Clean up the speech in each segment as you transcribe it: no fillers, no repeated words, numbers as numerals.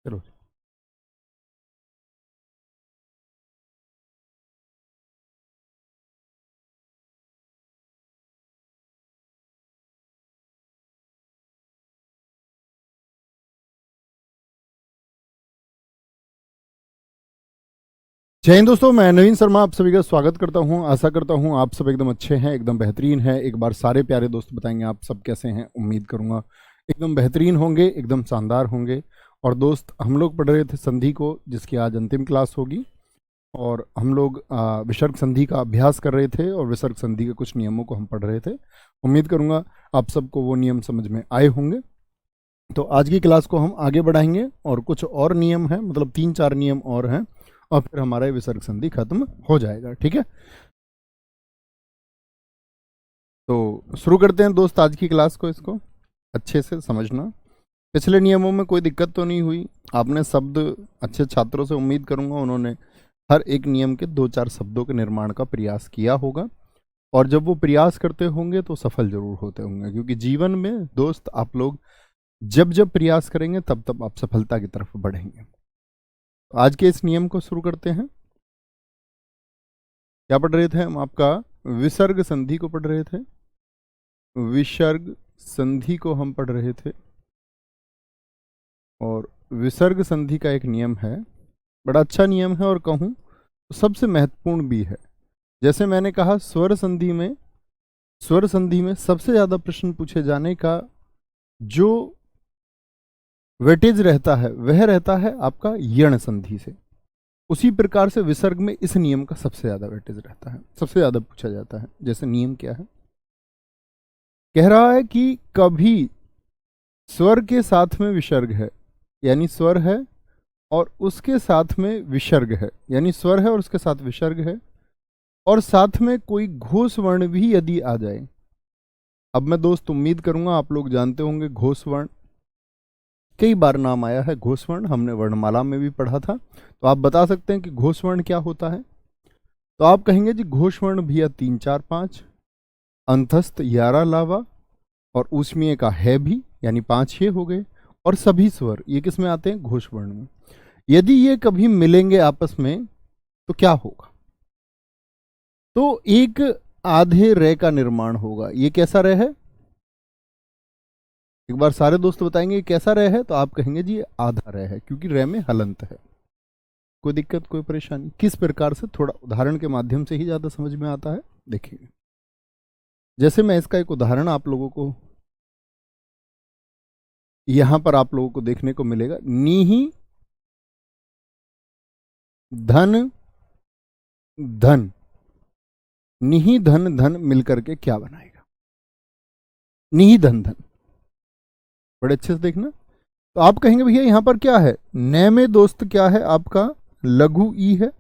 चलो। जय हिंद दोस्तों, मैं नवीन शर्मा आप सभी का स्वागत करता हूं। आशा करता हूं आप सब एकदम अच्छे हैं, एकदम बेहतरीन हैं। एक बार सारे प्यारे दोस्त बताएंगे आप सब कैसे हैं। उम्मीद करूंगा एकदम बेहतरीन होंगे, एकदम शानदार होंगे। और दोस्त, हम लोग पढ़ रहे थे संधि को, जिसकी आज अंतिम क्लास होगी। और हम लोग विसर्ग संधि का अभ्यास कर रहे थे और विसर्ग संधि के कुछ नियमों को हम पढ़ रहे थे। उम्मीद करूंगा आप सबको वो नियम समझ में आए होंगे। तो आज की क्लास को हम आगे बढ़ाएंगे और कुछ और नियम हैं, मतलब 3-4 नियम और हैं, और फिर हमारा ये विसर्ग संधि खत्म हो जाएगा। ठीक है, तो शुरू करते हैं दोस्त आज की क्लास को। इसको अच्छे से समझना। पिछले नियमों में कोई दिक्कत तो नहीं हुई? आपने शब्द, अच्छे छात्रों से उम्मीद करूंगा उन्होंने हर एक नियम के 2-4 शब्दों के निर्माण का प्रयास किया होगा। और जब वो प्रयास करते होंगे तो सफल जरूर होते होंगे, क्योंकि जीवन में दोस्त आप लोग जब जब प्रयास करेंगे तब तब आप सफलता की तरफ बढ़ेंगे। तो आज के इस नियम को शुरू करते हैं। क्या पढ़ रहे थे हम? आपका विसर्ग संधि को पढ़ रहे थे। विसर्ग संधि को हम पढ़ रहे थे। और विसर्ग संधि का एक नियम है, बड़ा अच्छा नियम है, और कहूँ तो सबसे महत्वपूर्ण भी है। जैसे मैंने कहा, स्वर संधि में सबसे ज्यादा प्रश्न पूछे जाने का जो वेटेज रहता है वह रहता है आपका यण संधि से। उसी प्रकार से विसर्ग में इस नियम का सबसे ज्यादा वेटेज रहता है, सबसे ज्यादा पूछा जाता है। जैसे नियम क्या है, कह रहा है कि कभी स्वर के साथ में विसर्ग है, यानी स्वर है और उसके साथ में विसर्ग है, यानी स्वर है और उसके साथ विसर्ग है, और साथ में कोई घोष वर्ण भी यदि आ जाए। अब मैं दोस्त उम्मीद करूंगा आप लोग जानते होंगे घोष वर्ण, कई बार नाम आया है घोष वर्ण, हमने वर्णमाला में भी पढ़ा था। तो आप बता सकते हैं कि घोष वर्ण क्या होता है? तो आप कहेंगे जी घोष वर्ण भैया 3, 4, 5, अंतस्थ 11 लावा, और ऊष्मीय का है भी, यानी 5-6 हो गए। और सभी स्वर ये किस में आते हैं? घोष वर्ण में। यदि ये कभी मिलेंगे आपस में तो क्या होगा? तो एक आधे रे का निर्माण होगा। ये कैसा रे है? एक बार सारे दोस्त बताएंगे कैसा रे है, तो आप कहेंगे जी आधा रे है, क्योंकि रे में हलंत है। कोई दिक्कत, कोई परेशानी? किस प्रकार से? थोड़ा उदाहरण के माध्यम से ही ज्यादा समझ में आता है। देखिए, जैसे मैं इसका एक उदाहरण आप लोगों को यहां पर आप लोगों को देखने को मिलेगा। नीही धन धन, निही धन धन मिलकर के क्या बनाएगा? निही धन धन। बड़े अच्छे से देखना। तो आप कहेंगे भैया यहां पर क्या है? न में दोस्त क्या है आपका? लघु ई है।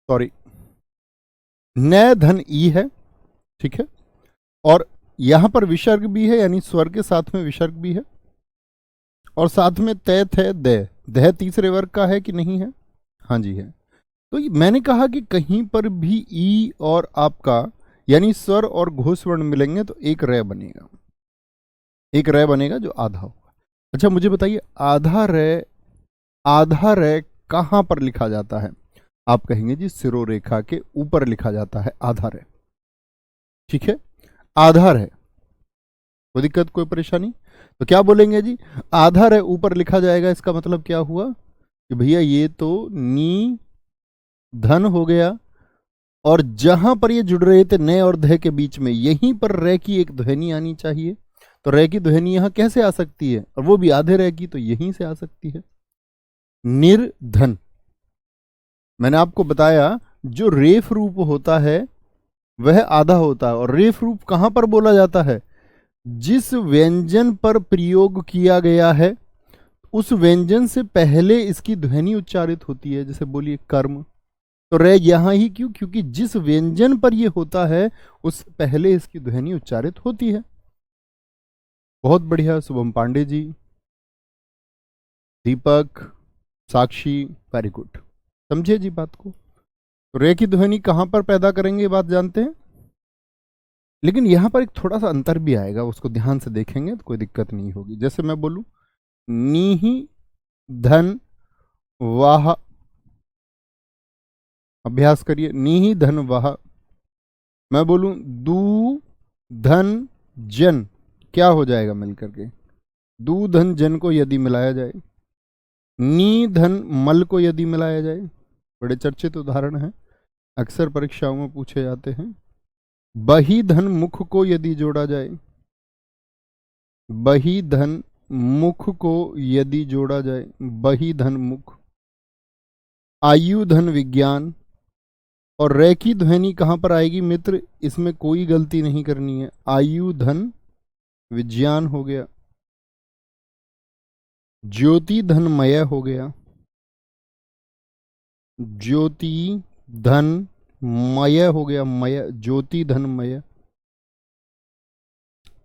सॉरी, न धन ई है, ठीक है। और यहां पर विसर्ग भी है, यानी स्वर के साथ में विसर्ग भी है, और साथ में तैत है दय। दह तीसरे वर्ग का है कि नहीं है? हाँ जी है। तो मैंने कहा कि कहीं पर भी ई और आपका यानी स्वर और घोष वर्ण मिलेंगे तो एक रे बनेगा, एक रे बनेगा जो आधा होगा। अच्छा मुझे बताइए, आधा रे कहां पर लिखा जाता है? आप कहेंगे जी सिरोरेखा के ऊपर लिखा जाता है आधा रे, ठीक है। आधा रे, कोई दिक्कत, कोई परेशानी? तो क्या बोलेंगे जी? आधा रे ऊपर लिखा जाएगा, इसका मतलब क्या हुआ कि भैया ये तो नी धन हो गया, और जहां पर ये जुड़ रहे थे न और ध के बीच में, यहीं पर रे की एक ध्वनि आनी चाहिए। तो रे की ध्वनि यहां कैसे आ सकती है? और वो भी आधे रे की, तो यहीं से आ सकती है, निर्धन। मैंने आपको बताया जो रेफ रूप होता है वह आधा होता है। और रेफ रूप कहां पर बोला जाता है? जिस व्यंजन पर प्रयोग किया गया है उस व्यंजन से पहले इसकी ध्वनि उच्चारित होती है। जैसे बोलिए कर्म, तो रे यहां ही क्यों? क्योंकि जिस व्यंजन पर यह होता है उससे पहले इसकी ध्वनि उच्चारित होती है। बहुत बढ़िया शुभम पांडे जी, दीपक, साक्षी, वेरी गुड। समझे जी बात को। तो रे की ध्वनि कहां पर पैदा करेंगे ये बात जानते हैं, लेकिन यहां पर एक थोड़ा सा अंतर भी आएगा, उसको ध्यान से देखेंगे तो कोई दिक्कत नहीं होगी। जैसे मैं बोलूं नीहि धन वाह, अभ्यास करिए, नीहि धन वाह। मैं बोलूं दू धन जन, क्या हो जाएगा मिलकर के, दू धन जन को यदि मिलाया जाए, नी धन मल को यदि मिलाया जाए, बड़े चर्चित उदाहरण हैं, अक्सर परीक्षाओं में पूछे जाते हैं। बही धन मुख को यदि जोड़ा जाए, बही धन मुख को यदि जोड़ा जाए, बही धन मुख, आयु धन विज्ञान। और रे की ध्वनि कहां पर आएगी मित्र, इसमें कोई गलती नहीं करनी है, आयु धन विज्ञान हो गया, ज्योति धन मय हो गया, ज्योति धन मय हो गया, मय ज्योति धन मय,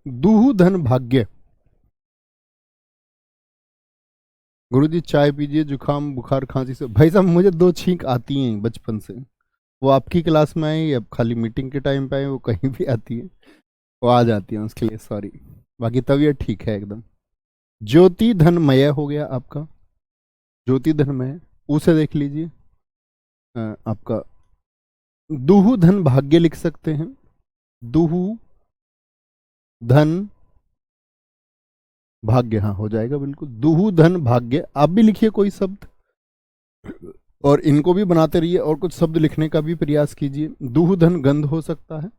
दुह धन भाग्य। गुरुजी चाय पीजिए, जुकाम बुखार खांसी से, भाई साहब मुझे 2 छींक आती हैं बचपन से, वो आपकी क्लास में आई अब खाली मीटिंग के टाइम पे आए, वो कहीं भी आती है, वो आ जाती है, उसके लिए सॉरी, बाकी तबीयत ठीक है एकदम। ज्योति धनमय हो गया आपका, ज्योति धनमय, उसे देख लीजिए। आपका दुहु धन भाग्य लिख सकते हैं, दुहु धन भाग्य, हाँ हो जाएगा बिल्कुल, दुहु धन भाग्य। आप भी लिखिए कोई शब्द और इनको भी बनाते रहिए, और कुछ शब्द लिखने का भी प्रयास कीजिए। दुहु धन गंध हो सकता है,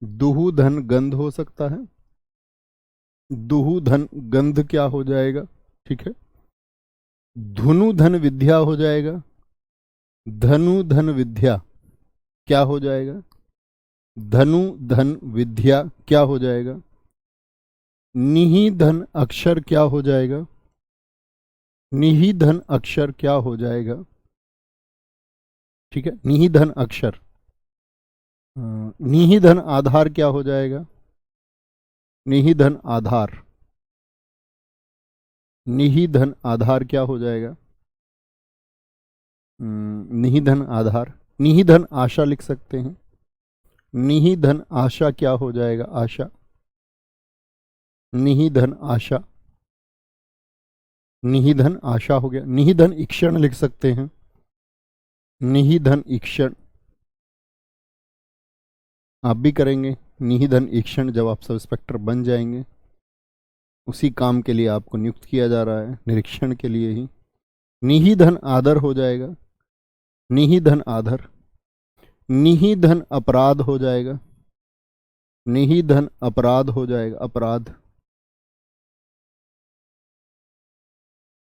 दुहु धन गंध हो सकता है, दुहु धन गंध क्या हो जाएगा, ठीक है। धनु धन विद्या हो जाएगा, धनु धन विद्या क्या हो जाएगा, धनु धन विद्या क्या हो जाएगा। निहि धन अक्षर क्या हो जाएगा, निहि धन अक्षर क्या हो जाएगा, ठीक है, निहि धन अक्षर। निहि धन आधार क्या हो जाएगा, निहि धन आधार, निहि धन आधार क्या हो जाएगा, निहि धन आधार। निहि धन आशा लिख सकते हैं, निहि धन आशा क्या हो जाएगा, आशा, निहि धन आशा, निहि धन आशा हो गया। निहि धन ईक्षण लिख सकते हैं, निहि धन ईक्षण, आप भी करेंगे निहि धन ईक्षण, जब आप सब इंस्पेक्टर बन जाएंगे, उसी काम के लिए आपको नियुक्त किया जा रहा है, निरीक्षण के लिए ही। निहि धन आदर हो जाएगा, निहि धन आदर। निहि धन अपराध हो जाएगा, निहि धन अपराध हो जाएगा, अपराध।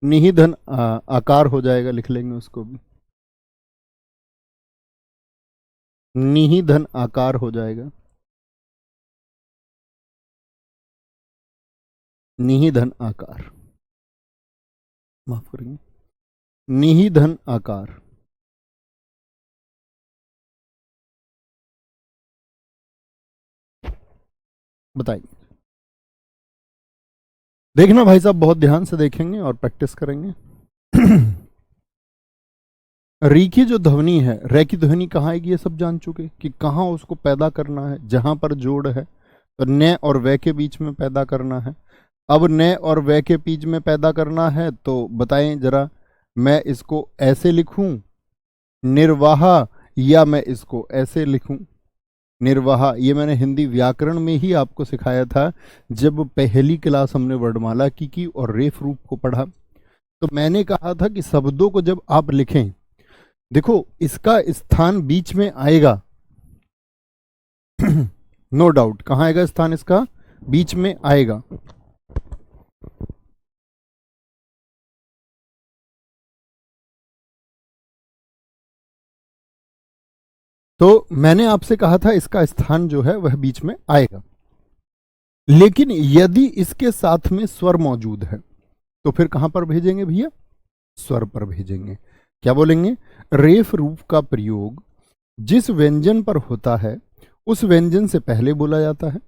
निहि धन आकार हो जाएगा, लिख लेंगे उसको भी, निहि धन आकार हो जाएगा, निहि धन आकार, माफ करेंगे, निहि धन आकार। बताइए, देखना भाई साहब, बहुत ध्यान से देखेंगे और प्रैक्टिस करेंगे। री की जो ध्वनि है, रे की ध्वनि कहाँ आएगी ये सब जान चुके कि कहाँ उसको पैदा करना है, जहां पर जोड़ है तो न और वे के बीच में पैदा करना है। अब न और वे के बीच में पैदा करना है तो बताएं जरा, मैं इसको ऐसे लिखूं निर्वाह, या मैं इसको ऐसे लिखूं निर्वाह। ये मैंने हिंदी व्याकरण में ही आपको सिखाया था, जब पहली क्लास हमने वर्णमाला की और रेफ रूप को पढ़ा, तो मैंने कहा था कि शब्दों को जब आप लिखें, देखो इसका स्थान बीच में आएगा, नो डाउट, कहां आएगा स्थान इसका, बीच में आएगा। तो मैंने आपसे कहा था इसका स्थान जो है वह बीच में आएगा, लेकिन यदि इसके साथ में स्वर मौजूद है तो फिर कहां पर भेजेंगे भैया, स्वर पर भेजेंगे। क्या बोलेंगे, रेफ रूप का प्रयोग जिस व्यंजन पर होता है उस व्यंजन से पहले बोला जाता है,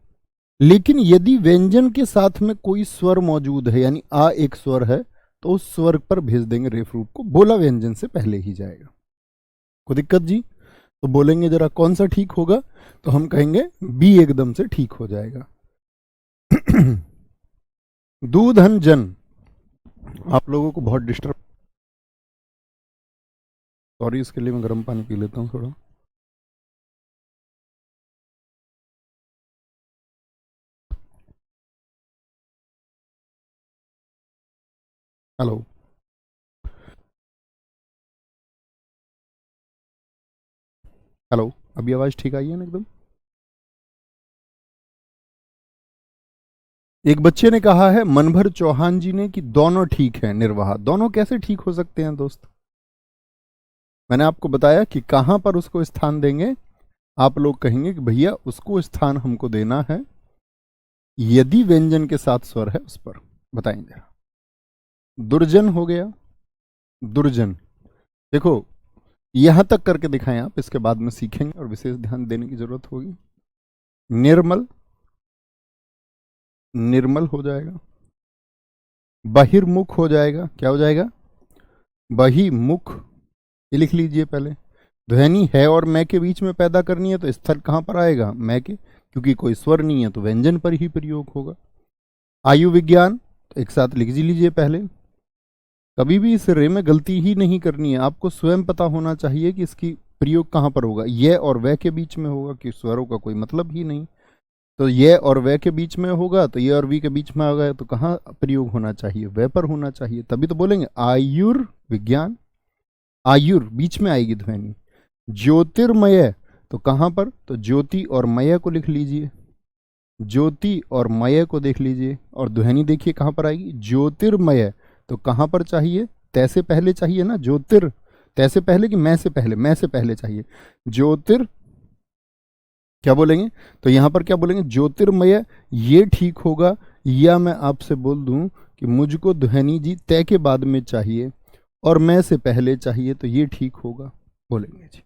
लेकिन यदि व्यंजन के साथ में कोई स्वर मौजूद है, यानी आ एक स्वर है, तो उस स्वर पर भेज देंगे रेफ रूप को, बोला व्यंजन से पहले ही जाएगा। कोई दिक्कत जी? तो बोलेंगे जरा कौन सा ठीक होगा, तो हम कहेंगे बी एकदम से ठीक हो जाएगा। दूधन जन, आप लोगों को बहुत डिस्टर्ब, सॉरी, इसके लिए मैं गर्म पानी पी लेता हूँ थोड़ा। हेलो, हेलो, अभी आवाज ठीक आई है ना एकदम? एक बच्चे ने कहा है मनभर चौहान जी ने कि दोनों ठीक है निर्वाह। दोनों कैसे ठीक हो सकते हैं दोस्त? मैंने आपको बताया कि कहां पर उसको स्थान देंगे। आप लोग कहेंगे कि भैया उसको स्थान हमको देना है यदि व्यंजन के साथ स्वर है उस पर। बताएंगे। दुर्जन हो गया, दुर्जन। देखो यहां तक करके दिखाएं आप, इसके बाद में सीखेंगे और विशेष ध्यान देने की जरूरत होगी। निर्मल, निर्मल हो जाएगा। बहिर्मुख हो जाएगा। क्या हो जाएगा? बहिर्मुख। ये लिख लीजिए पहले। ध्वनि है और मैं के बीच में पैदा करनी है तो स्थल कहां पर आएगा? मैं के, क्योंकि कोई स्वर नहीं है तो व्यंजन पर ही प्रयोग होगा। आयु विज्ञान, तो एक साथ लिख लीजिए पहले। कभी भी इस रे में गलती ही नहीं करनी है, आपको स्वयं पता होना चाहिए कि इसकी प्रयोग कहां पर होगा। ये और वह के बीच में होगा, कि स्वरों का कोई मतलब ही नहीं। तो ये और वह के बीच में होगा, तो ये और वी के बीच में आ गया, तो कहाँ प्रयोग होना चाहिए? वह पर होना चाहिए। तभी तो बोलेंगे आयुर्विज्ञान। आयुर बीच में आएगी ध्वनि। ज्योतिर्मय, तो कहां पर? तो ज्योति और मय को लिख लीजिए। ज्योति और मय को देख लीजिए, और ध्वनि देखिए कहां पर आएगी? ज्योतिर्मय। तो कहां पर चाहिए? तैसे पहले चाहिए ना। ज्योतिर तैसे पहले कि मैं से पहले? मैं से पहले चाहिए। ज्योतिर, क्या बोलेंगे? तो यहां पर क्या बोलेंगे? ज्योतिर्मय। ये ठीक होगा। या मैं आपसे बोल दूं कि मुझको ध्वनि जी तय के बाद में चाहिए और मैं से पहले चाहिए, तो ये ठीक होगा। बोलेंगे जी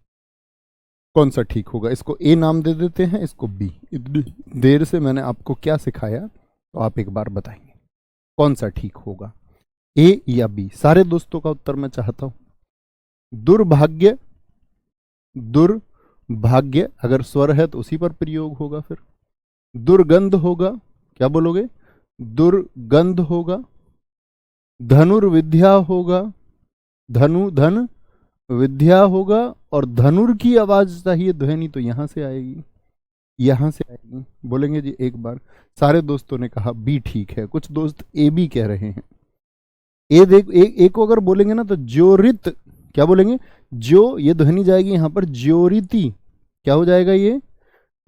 कौन सा ठीक होगा? इसको ए नाम दे देते हैं, इसको बी। इतनी देर से मैंने आपको क्या सिखाया, तो आप एक बार बताएंगे कौन सा ठीक होगा, ए या बी? सारे दोस्तों का उत्तर मैं चाहता हूं। दुर्भाग्य, दुर्भाग्य अगर स्वर है तो उसी पर प्रयोग होगा। फिर दुर्गंध होगा। क्या बोलोगे? दुर्गंध होगा। धनुर्विद्या होगा। धनु धन विद्या होगा। और धनुर की आवाज चाहिए ध्वनि, तो यहां से आएगी, यहां से आएगी। बोलेंगे जी एक बार। सारे दोस्तों ने कहा बी ठीक है, कुछ दोस्त ए भी कह रहे हैं। ए देख, एक को अगर बोलेंगे ना तो ज्योरित, क्या बोलेंगे? जो, ये ध्वनि जाएगी यहां पर ज्योरिति। क्या हो जाएगा ये?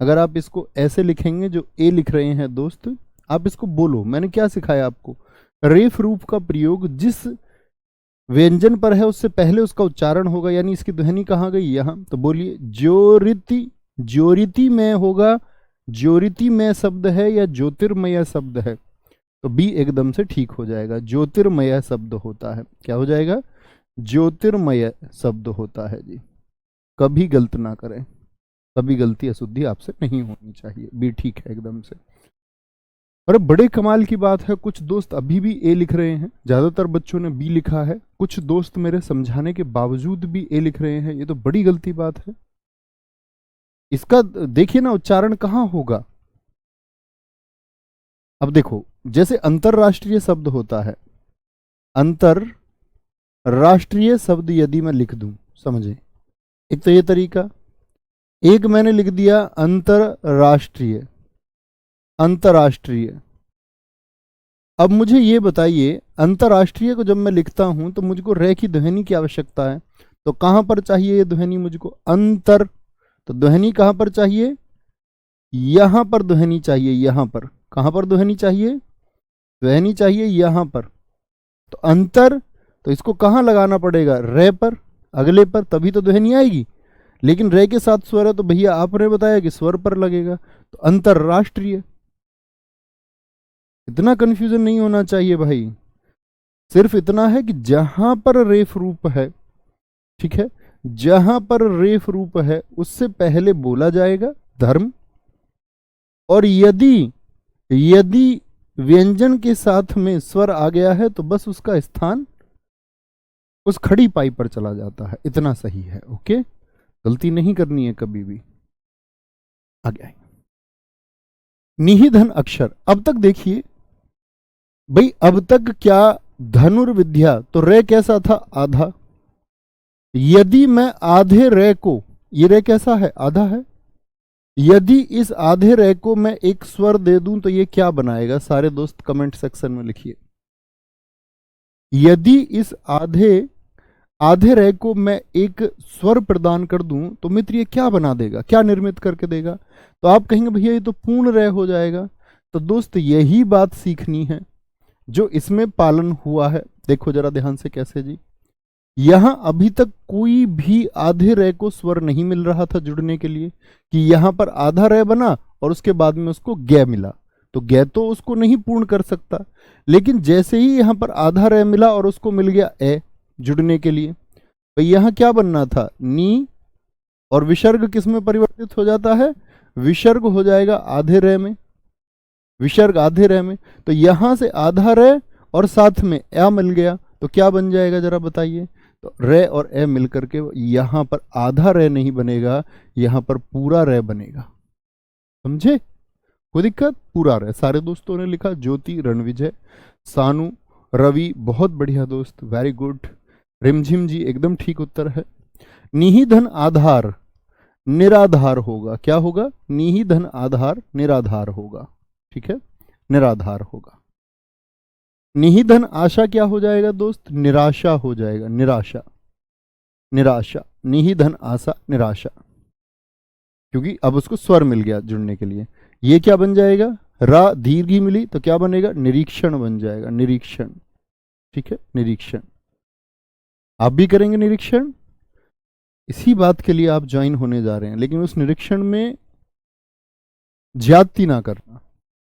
अगर आप इसको ऐसे लिखेंगे, जो ए लिख रहे हैं दोस्त, आप इसको बोलो। मैंने क्या सिखाया आपको? रेफ रूप का प्रयोग जिस व्यंजन पर है उससे पहले उसका उच्चारण होगा, यानी इसकी ध्वनि कहां गई? यहां। तो बोलिए ज्योरिति। ज्योरिति में होगा। ज्योरिति में शब्द है या ज्योतिर्मय शब्द है? तो बी एकदम से ठीक हो जाएगा। ज्योतिर्मय शब्द होता है। क्या हो जाएगा? ज्योतिर्मय शब्द होता है जी। कभी गलत ना करें, कभी गलती अशुद्धि आपसे नहीं होनी चाहिए। बी ठीक है एकदम से। अरे बड़े कमाल की बात है, कुछ दोस्त अभी भी ए लिख रहे हैं। ज्यादातर बच्चों ने बी लिखा है। कुछ दोस्त मेरे समझाने के बावजूद भी ए लिख रहे हैं। ये तो बड़ी गलती बात है। इसका देखिए ना उच्चारण कहां होगा। अब देखो, जैसे अंतरराष्ट्रीय शब्द होता है, अंतरराष्ट्रीय शब्द यदि मैं लिख दूं, समझे, एक तो ये तरीका। एक मैंने लिख दिया अंतरराष्ट्रीय, अंतरराष्ट्रीय। अब मुझे ये बताइए, अंतरराष्ट्रीय को जब मैं लिखता हूं तो मुझको रे की ध्वनि की आवश्यकता है। तो कहां पर चाहिए ये ध्वनि मुझको? अंतर। तो ध्वनि कहां पर चाहिए? यहां पर ध्वनि चाहिए। यहां पर कहां पर ध्वनि चाहिए? ध्वनि चाहिए यहां पर। तो अंतर, तो इसको कहां लगाना पड़ेगा? रे पर, अगले पर, तभी तो ध्वनि आएगी। लेकिन रे के साथ स्वर है, तो भैया आपने बताया कि स्वर पर लगेगा। तो अंतरराष्ट्रीय। इतना कंफ्यूजन नहीं होना चाहिए भाई। सिर्फ इतना है कि जहां पर रेफ रूप है, ठीक है, जहां पर रेफ रूप है उससे पहले बोला जाएगा धर्म। और यदि यदि व्यंजन के साथ में स्वर आ गया है तो बस उसका स्थान उस खड़ी पाई पर चला जाता है, इतना सही है। ओके, गलती नहीं करनी है कभी भी। आगे आएंगे निहिधन अक्षर। अब तक देखिए भाई, अब तक क्या धनुर्विद्या, तो रे कैसा था? आधा। यदि मैं आधे रे को, ये रे कैसा है? आधा है। यदि इस आधे रे को मैं एक स्वर दे दूं तो ये क्या बनाएगा? सारे दोस्त कमेंट सेक्शन में लिखिए। यदि इस आधे रे को मैं एक स्वर प्रदान कर दूं तो मित्र ये क्या बना देगा, क्या निर्मित करके देगा? तो आप कहेंगे भैया ये तो पूर्ण रे हो जाएगा। तो दोस्त यही बात सीखनी है जो इसमें पालन हुआ है। देखो जरा ध्यान से कैसे जी, यहां अभी तक कोई भी आधे रे को स्वर नहीं मिल रहा था जुड़ने के लिए, कि यहां पर आधा रे बना और उसके बाद में उसको गे मिला, तो गे तो उसको नहीं पूर्ण कर सकता। लेकिन जैसे ही यहां पर आधा रे मिला और उसको मिल गया ए जुड़ने के लिए, तो यहां क्या बनना था? नी, और विसर्ग किस में परिवर्तित हो जाता है? विसर्ग हो जाएगा आधे रे में, विसर्ग आधे रे में। तो यहां से आधा रे और साथ में ए मिल गया तो क्या बन जाएगा जरा बताइए? तो रे और ए मिलकर के यहां पर आधा रे नहीं बनेगा, यहां पर पूरा रे बनेगा। समझे? कोई दिक्कत? पूरा रे। सारे दोस्तों ने लिखा, ज्योति, रणविजय, सानू, रवि, बहुत बढ़िया दोस्त, वेरी गुड। रिमझिम जी एकदम ठीक उत्तर है। निहिधन आधार निराधार होगा। क्या होगा? निहिधन आधार निराधार होगा। ठीक है, निराधार होगा। निहिधन आशा क्या हो जाएगा दोस्त? निराशा हो जाएगा, निराशा, निराशा, निहिधन आशा निराशा, क्योंकि अब उसको स्वर मिल गया जुड़ने के लिए। ये क्या बन जाएगा? रा दीर्घी मिली तो क्या बनेगा? निरीक्षण बन जाएगा, निरीक्षण। ठीक है, निरीक्षण। आप भी करेंगे निरीक्षण, इसी बात के लिए आप ज्वाइन होने जा रहे हैं। लेकिन उस निरीक्षण में ज्यादती ना करना।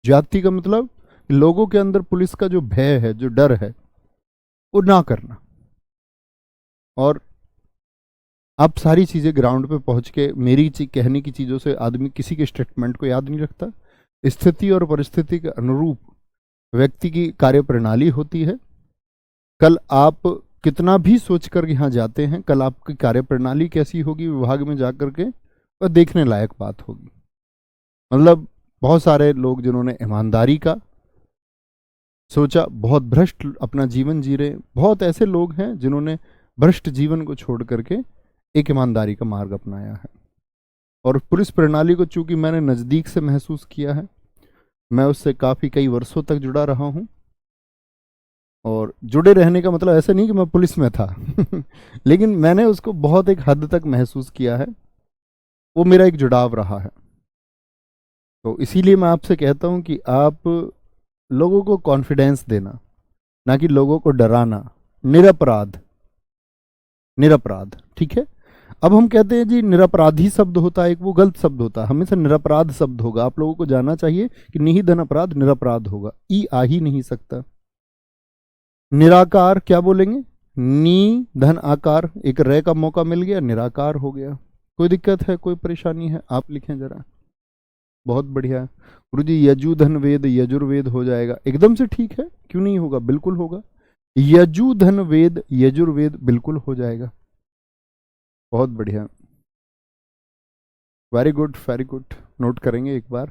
ज्यादती का मतलब लोगों के अंदर पुलिस का जो भय है, जो डर है, वो ना करना। और आप सारी चीजें ग्राउंड पे पहुंच के, मेरी कहने की चीजों से आदमी किसी के स्टेटमेंट को याद नहीं रखता। स्थिति और परिस्थिति के अनुरूप व्यक्ति की कार्य प्रणाली होती है। कल आप कितना भी सोच कर यहाँ जाते हैं, कल आपकी कार्य प्रणाली कैसी होगी विभाग में जाकर के, वह देखने लायक बात होगी। मतलब बहुत सारे लोग जिन्होंने ईमानदारी का सोचा, बहुत भ्रष्ट अपना जीवन जी रहे, बहुत ऐसे लोग हैं जिन्होंने भ्रष्ट जीवन को छोड़ करके एक ईमानदारी का मार्ग अपनाया है। और पुलिस प्रणाली को चूंकि मैंने नज़दीक से महसूस किया है, मैं उससे काफ़ी कई वर्षों तक जुड़ा रहा हूँ। और जुड़े रहने का मतलब ऐसा नहीं कि मैं पुलिस में था लेकिन मैंने उसको बहुत एक हद तक महसूस किया है, वो मेरा एक जुड़ाव रहा है। तो इसीलिए मैं आपसे कहता हूँ कि आप लोगों को कॉन्फिडेंस देना, ना कि लोगों को डराना। निरपराध, निरपराध। ठीक है, अब हम कहते हैं जी निरपराधी शब्द होता है एक, वो गलत शब्द होता है। हमेशा निरपराध शब्द होगा। आप लोगों को जानना चाहिए कि निहिधन अपराध निरपराध होगा, ई आ ही नहीं सकता। निराकार क्या बोलेंगे? नी धन आकार, एक रे का मौका मिल गया, निराकार हो गया। कोई दिक्कत है, कोई परेशानी है? आप लिखें जरा। बहुत बढ़िया गुरु जी। यजुधन वेद यजुर्वेद हो जाएगा, एकदम से ठीक है, क्यों नहीं होगा? बिल्कुल होगा। यजुधन वेद यजुर्वेद बिल्कुल हो जाएगा। बहुत बढ़िया, very good, very good. Note करेंगे एक बार।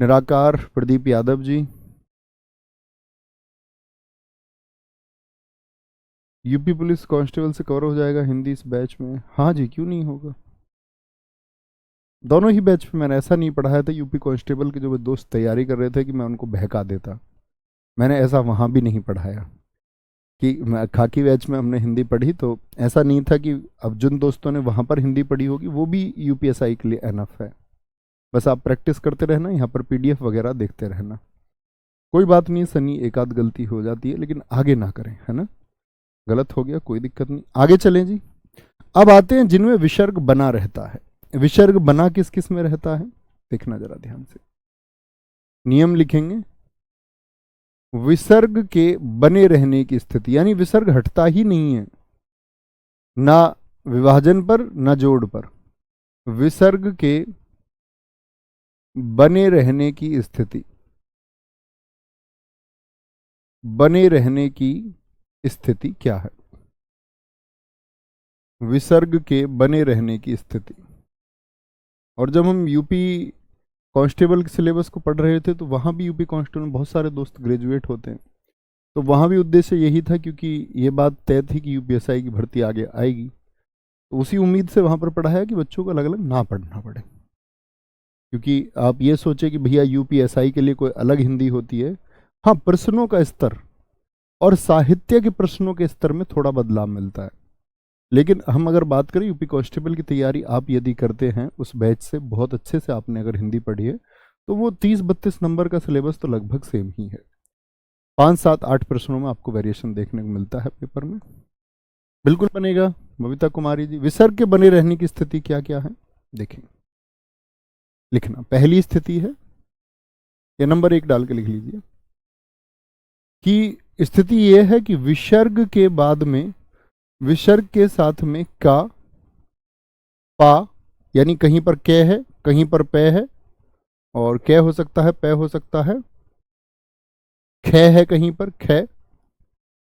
निराकार Pradeep Yadav ji. UP police constable से कवर हो जाएगा हिंदी इस बैच में? हाँ जी, क्यों नहीं होगा। दोनों ही बैच में मैंने ऐसा नहीं पढ़ाया था। यूपी कांस्टेबल के जो दोस्त तैयारी कर रहे थे कि मैं उनको बहका देता, मैंने ऐसा वहाँ भी नहीं पढ़ाया। कि खाकी बैच में हमने हिंदी पढ़ी तो ऐसा नहीं था कि अब जिन दोस्तों ने वहाँ पर हिंदी पढ़ी होगी वो भी यूपीएसआई के लिए एनफ है। बस आप प्रैक्टिस करते रहना, यहाँ पर पीडीएफ वगैरह देखते रहना। कोई बात नहीं सनी, एक आध गलती हो जाती है, लेकिन आगे ना करें, है ना। गलत हो गया, कोई दिक्कत नहीं, आगे चलें जी। अब आते हैं जिनमें विसर्ग बना रहता है। विसर्ग बना किस किस में रहता है, देखना जरा ध्यान से। नियम लिखेंगे, विसर्ग के बने रहने की स्थिति, यानी विसर्ग हटता ही नहीं है, ना विभाजन पर ना जोड़ पर। विसर्ग के बने रहने की स्थिति, बने रहने की स्थिति क्या है? विसर्ग के बने रहने की स्थिति। और जब हम यूपी कांस्टेबल के सिलेबस को पढ़ रहे थे तो वहाँ भी यूपी कांस्टेबल में बहुत सारे दोस्त ग्रेजुएट होते हैं, तो वहाँ भी उद्देश्य यही था, क्योंकि ये बात तय थी कि यूपीएसआई की भर्ती आगे आएगी, तो उसी उम्मीद से वहाँ पर पढ़ाया कि बच्चों को अलग अलग ना पढ़ना पड़े। क्योंकि आप ये सोचे कि भैया यूपीएसआई के लिए कोई अलग हिंदी होती है, हाँ प्रश्नों का स्तर और साहित्य के प्रश्नों के स्तर में थोड़ा बदलाव मिलता है, लेकिन हम अगर बात करें यूपी कांस्टेबल की तैयारी आप यदि करते हैं उस बैच से बहुत अच्छे से, आपने अगर हिंदी पढ़ी है तो वो 30-32 नंबर का सिलेबस तो लगभग सेम ही है। 5-7-8 प्रश्नों में आपको वेरिएशन देखने को मिलता है पेपर में। बिल्कुल बनेगा बबीता कुमारी जी। विसर्ग के बने रहने की स्थिति क्या क्या है देखें, लिखना। पहली स्थिति है, ये नंबर 1 डाल के लिख लीजिए, कि स्थिति यह है कि विसर्ग के बाद में, विसर्ग के साथ में का, पा, यानी कहीं पर कै है, कहीं पर पै है, और कै हो सकता है, पै हो सकता है, ख है कहीं पर, ख,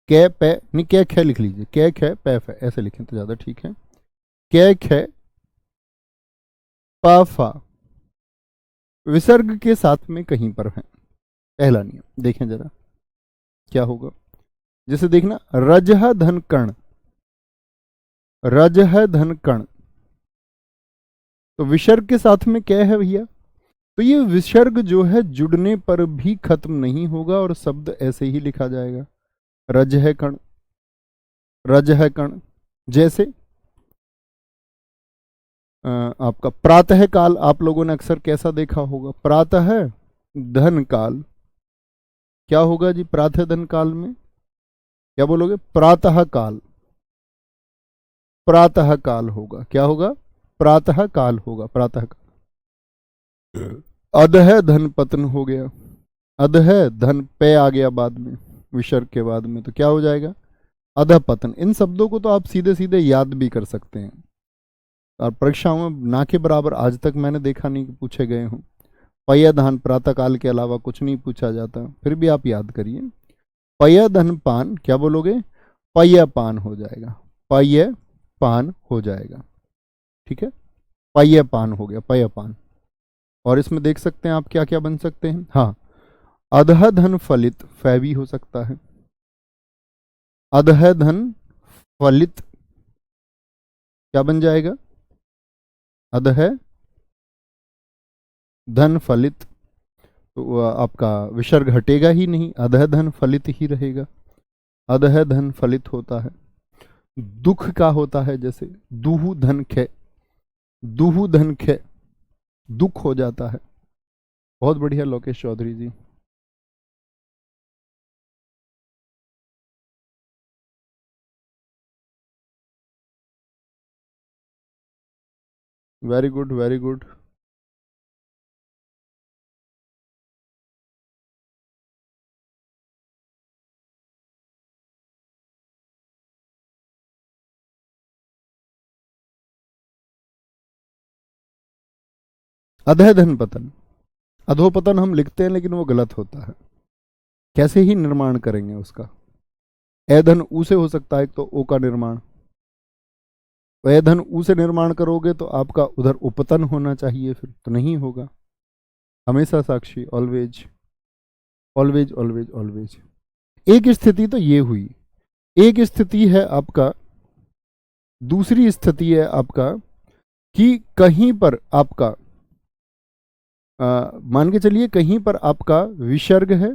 कै पै, नहीं कै ख लिख लीजिए, कै ख पै फै, ऐसे लिखें तो ज्यादा ठीक है। कै ख पा फा विसर्ग के साथ में कहीं पर है। पहला नियम देखें जरा क्या होगा। जैसे देखना, रजह धन कर्ण, रजह धन कर्ण, तो विसर्ग के साथ में क्या है भैया, तो ये विसर्ग जो है जुड़ने पर भी खत्म नहीं होगा और शब्द ऐसे ही लिखा जाएगा, रज है कण, रज है कण। जैसे आपका प्रातः काल, आप लोगों ने अक्सर कैसा देखा होगा, प्रातः धन काल, क्या होगा जी प्रातः धन काल में, क्या बोलोगे, प्रातः काल, प्रातः काल होगा, क्या होगा, प्रातः काल होगा, प्रातः काल। अधः धन पतन हो गया, अधः धन पे आ गया बाद में, विसर्ग के बाद में, तो क्या हो जाएगा, अधः पतन। इन शब्दों को तो आप सीधे सीधे याद भी कर सकते हैं, और परीक्षाओं में ना के बराबर आज तक मैंने देखा नहीं कि पूछे गए हों। पय धन प्रातः काल के अलावा कुछ नहीं पूछा जाता, फिर भी आप याद करिए। पय धन पान, क्या बोलोगे, पय पान हो जाएगा, पय पान हो जाएगा, ठीक है, पय पान हो गया, पय पान। और इसमें देख सकते हैं आप क्या क्या बन सकते हैं, हाँ, अधः धन फलित, फै भी हो सकता है, अधः धन फलित क्या बन जाएगा, अधः धन फलित, तो आपका विसर्ग हटेगा ही नहीं, अधः धन फलित ही रहेगा, अधः धन फलित होता है। दुख का होता है, जैसे दुहु धन खे, दुहु धन खे, दुख हो जाता है। बहुत बढ़िया Lokesh Chaudhary ji. Very good very good. अधः धन पतन, अधोपतन हम लिखते हैं लेकिन वो गलत होता है, कैसे ही निर्माण करेंगे उसका, एधन ऊ से हो सकता है, एक तो ओ का निर्माण, एधन ऊ से निर्माण करोगे तो आपका उधर उपतन होना चाहिए, फिर तो नहीं होगा, हमेशा साक्षी, ऑलवेज ऑलवेज ऑलवेज ऑलवेज। एक स्थिति तो ये हुई, एक स्थिति है आपका, दूसरी स्थिति है आपका कि कहीं पर आपका मान के चलिए कहीं पर आपका विसर्ग है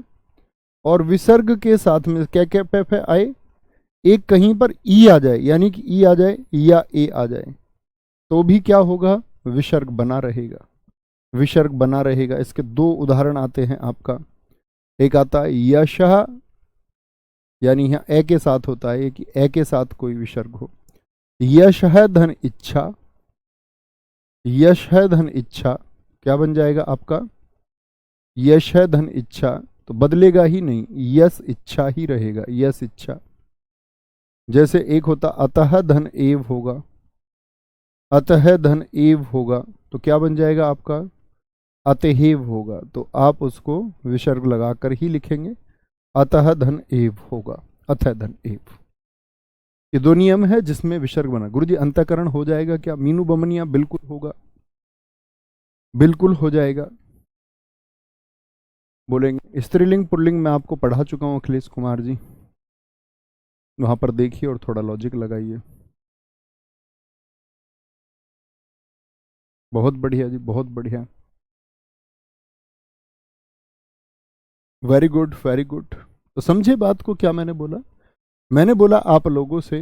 और विसर्ग के साथ में क्या क्या पे आए, एक कहीं पर ई आ जाए, यानी कि ई आ जाए या ए आ जाए, तो भी क्या होगा, विसर्ग बना रहेगा, विसर्ग बना रहेगा। इसके 2 उदाहरण आते हैं आपका, एक आता है यशः, यानी यहाँ ए के साथ होता है कि ए के साथ कोई विसर्ग हो, यशः धन इच्छा, यशः धन इच्छा क्या बन जाएगा आपका, यशः धन इच्छा, तो बदलेगा ही नहीं, यश इच्छा ही रहेगा, यश इच्छा। जैसे एक होता अतः धन एव होगा, अतः धन एव होगा, तो क्या बन जाएगा आपका, अतएव होगा, तो आप उसको विसर्ग लगाकर ही लिखेंगे, अतः धन एव होगा, अतः धन एव। ये दो नियम है जिसमें विसर्ग बना। गुरुजी अंतःकरण हो जाएगा क्या? मीनू बमनिया बिल्कुल होगा, बिल्कुल हो जाएगा। बोलेंगे स्त्रीलिंग पुल्लिंग मैं आपको पढ़ा चुका हूं अखिलेश कुमार जी, वहां पर देखिए और थोड़ा लॉजिक लगाइए। बहुत बढ़िया जी, बहुत बढ़िया, वेरी गुड वेरी गुड। तो समझे बात को क्या मैंने बोला? मैंने बोला आप लोगों से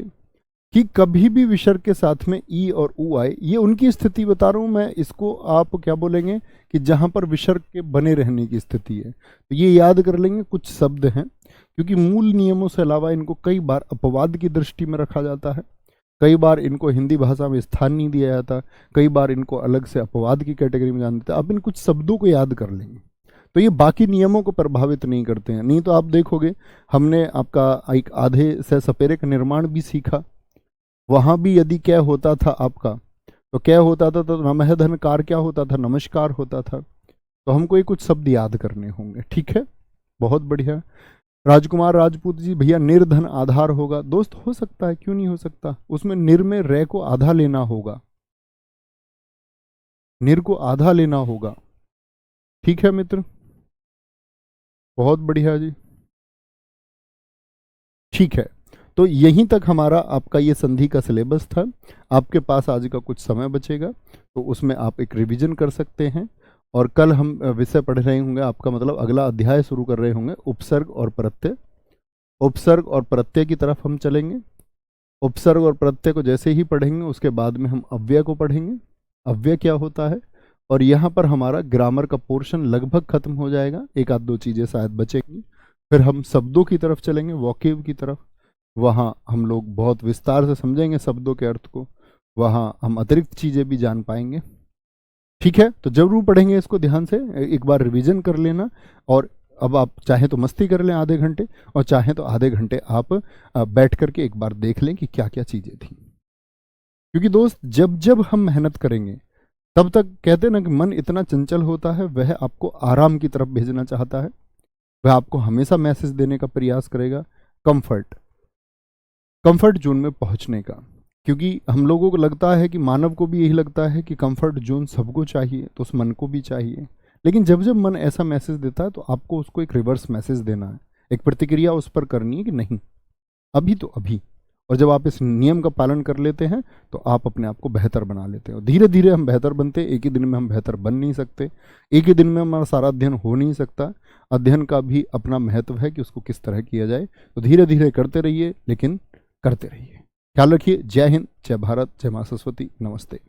कि कभी भी विसर्ग के साथ में ई और ऊ आए, ये उनकी स्थिति बता रहा हूं मैं, इसको आप क्या बोलेंगे कि जहां पर विसर्ग के बने रहने की स्थिति है। तो ये याद कर लेंगे, कुछ शब्द हैं क्योंकि मूल नियमों से अलावा इनको कई बार अपवाद की दृष्टि में रखा जाता है, कई बार इनको हिंदी भाषा में स्थान नहीं दिया जाता, कई बार इनको अलग से अपवाद की कैटेगरी में जान देते। आप इन कुछ शब्दों को याद कर लेंगे तो ये बाकी नियमों को प्रभावित नहीं करते हैं। नहीं तो आप देखोगे हमने आपका एक आधे से सपेरे का निर्माण भी सीखा, वहां भी यदि क्या होता था आपका, तो क्या होता था, तो नमः धनकार क्या होता था, नमस्कार होता था। तो हमको ये कुछ शब्द याद करने होंगे, ठीक है? बहुत बढ़िया। राजकुमार राजपूत जी, भैया निर्धन आधार होगा। दोस्त हो सकता है, क्यों नहीं हो सकता, उसमें निर में रे को आधा लेना होगा, निर को आधा लेना होगा, ठीक है मित्र? बहुत बढ़िया जी, ठीक है। तो यहीं तक हमारा आपका ये संधि का सिलेबस था। आपके पास आज का कुछ समय बचेगा तो उसमें आप एक रिवीजन कर सकते हैं, और कल हम विषय पढ़ रहे होंगे, आपका मतलब अगला अध्याय शुरू कर रहे होंगे उपसर्ग और प्रत्यय। उपसर्ग और प्रत्यय की तरफ हम चलेंगे। उपसर्ग और प्रत्यय को जैसे ही पढ़ेंगे उसके बाद में हम अव्यय को पढ़ेंगे, अव्यय क्या होता है, और यहाँ पर हमारा ग्रामर का पोर्शन लगभग खत्म हो जाएगा, एक आध दो चीज़ें शायद बचेंगी। फिर हम शब्दों की तरफ चलेंगे, वॉकेब की तरफ, वहाँ हम लोग बहुत विस्तार से समझेंगे शब्दों के अर्थ को, वहाँ हम अतिरिक्त चीज़ें भी जान पाएंगे, ठीक है? तो जरूर पढ़ेंगे इसको, ध्यान से एक बार रिवीजन कर लेना। और अब आप चाहे तो मस्ती कर लें आधे घंटे, और चाहे तो आधे घंटे आप बैठ करके एक बार देख लें कि क्या क्या चीज़ें थी। क्योंकि दोस्त जब जब हम मेहनत करेंगे तब तक कहते हैं ना कि मन इतना चंचल होता है, वह आपको आराम की तरफ भेजना चाहता है, वह आपको हमेशा मैसेज देने का प्रयास करेगा कंफर्ट, कंफर्ट जोन में पहुंचने का। क्योंकि हम लोगों को लगता है कि मानव को भी यही लगता है कि कंफर्ट जोन सबको चाहिए, तो उस मन को भी चाहिए। लेकिन जब जब मन ऐसा मैसेज देता है तो आपको उसको एक रिवर्स मैसेज देना है, एक प्रतिक्रिया उस पर करनी है कि नहीं, अभी तो अभी। और जब आप इस नियम का पालन कर लेते हैं तो आप अपने आप को बेहतर बना लेते हो। धीरे धीरे हम बेहतर बनते हैं, एक ही दिन में हम बेहतर बन नहीं सकते, एक ही दिन में हमारा सारा अध्ययन हो नहीं सकता। अध्ययन का भी अपना महत्व है कि उसको किस तरह किया जाए। तो धीरे धीरे करते रहिए, लेकिन करते रहिए। ख्याल रखिए। जय हिंद, जय भारत, जय मां सरस्वती, नमस्ते।